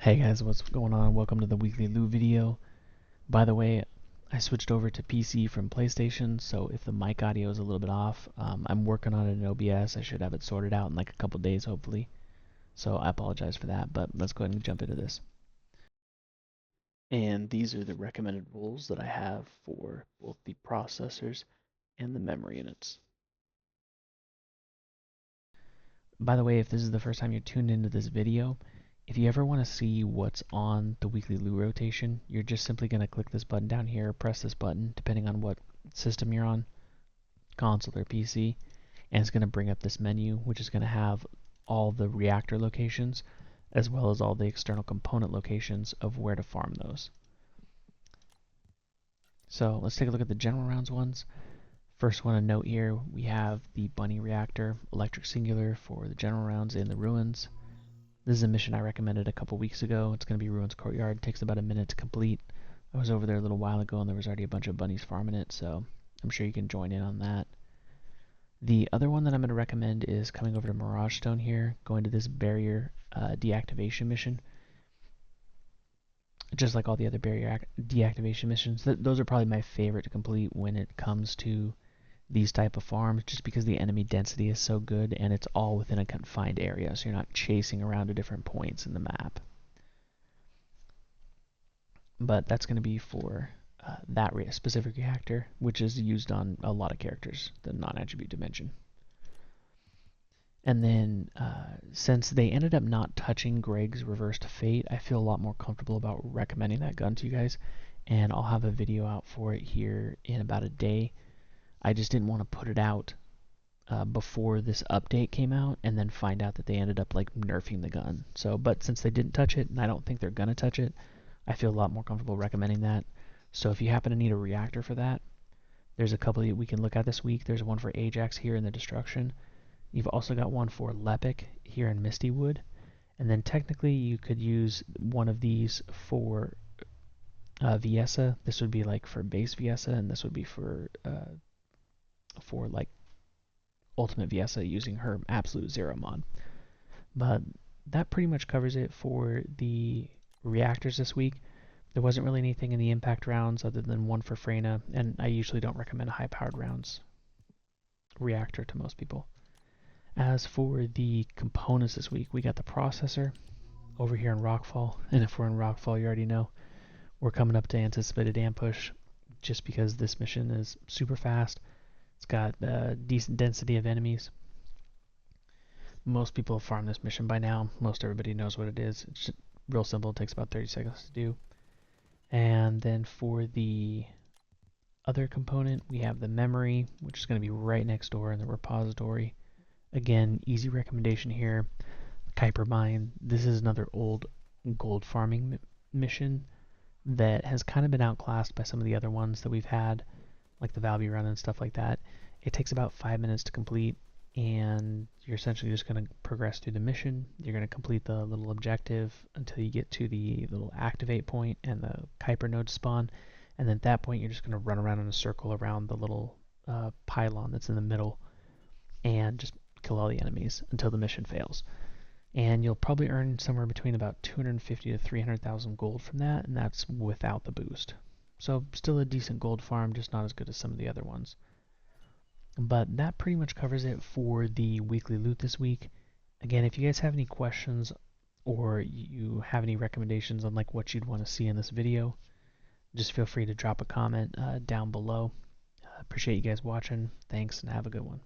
Hey guys, what's going on? Welcome to the weekly loot video. By the way, I switched over to PC from PlayStation, so if the mic audio is a little bit off, I'm working on it in OBS. I should have it sorted out in like a couple days, hopefully. So I apologize for that, but let's go ahead and jump into this. And these are the recommended rules that I have for both the processors and the memory units. By the way, if this is the first time you're tuned into this video, if you ever want to see what's on the weekly loot rotation, you're just simply going to click this button down here, or press this button, depending on what system you're on, console or PC, and it's going to bring up this menu, which is going to have all the reactor locations, as well as all the external component locations of where to farm those. So let's take a look at the general rounds ones. First one to note here, we have the bunny reactor, electric singular for the general rounds in the ruins. This is a mission I recommended a couple weeks ago. It's going to be Ruins Courtyard. It takes about a minute to complete. I was over there a little while ago and there was already a bunch of bunnies farming it, so I'm sure you can join in on that. The other one that I'm going to recommend is coming over to Mirage Stone here, going to this barrier deactivation mission. Just like all the other barrier deactivation missions, those are probably my favorite to complete when it comes to these type of farms, just because the enemy density is so good and it's all within a confined area, so you're not chasing around to different points in the map. But that's going to be for that specific reactor, which is used on a lot of characters, the non-attribute dimension. And then since they ended up not touching Greg's Reversed Fate, I feel a lot more comfortable about recommending that gun to you guys, and I'll have a video out for it here in about a day. I just didn't want to put it out before this update came out and then find out that they ended up like nerfing the gun. So, but since they didn't touch it, and I don't think they're gonna touch it, I feel a lot more comfortable recommending that. So if you happen to need a reactor for that, there's a couple that we can look at this week. There's one for Ajax here in the Destruction. You've also got one for Lepic here in Mistywood. And then technically you could use one of these for Viessa. This would be like for base Viessa, and this would be for like ultimate Viessa using her absolute zero mod. But that pretty much covers it for the reactors this week. There wasn't really anything in the impact rounds other than one for freyna, and I usually don't recommend a high-powered rounds reactor to most people. As for the components this week, we got the processor over here in Rockfall, and if we're in Rockfall, you already know we're coming up to anticipated ambush just because this mission is super fast. It's got a decent density of enemies. Most people have farmed this mission by now. Most everybody knows what it is. It's just real simple. It takes about 30 seconds to do. And then for the other component, we have the memory, which is going to be right next door in the repository. Again, easy recommendation here. Kuiper mine. This is another old gold farming mission that has kind of been outclassed by some of the other ones that we've had, like the valby run and stuff like that. It takes about 5 minutes to complete, and you're essentially just going to progress through the mission. You're going to complete the little objective until you get to the little activate point and the Kuiper node spawn, and then at that point you're just going to run around in a circle around the little pylon that's in the middle and just kill all the enemies until the mission fails. And you'll probably earn somewhere between about 250 to 300,000 gold from that, and that's without the boost. So still a decent gold farm, just not as good as some of the other ones. But that pretty much covers it for the weekly loot this week. Again, if you guys have any questions or you have any recommendations on like what you'd want to see in this video, just feel free to drop a comment down below. Appreciate you guys watching. Thanks, and have a good one.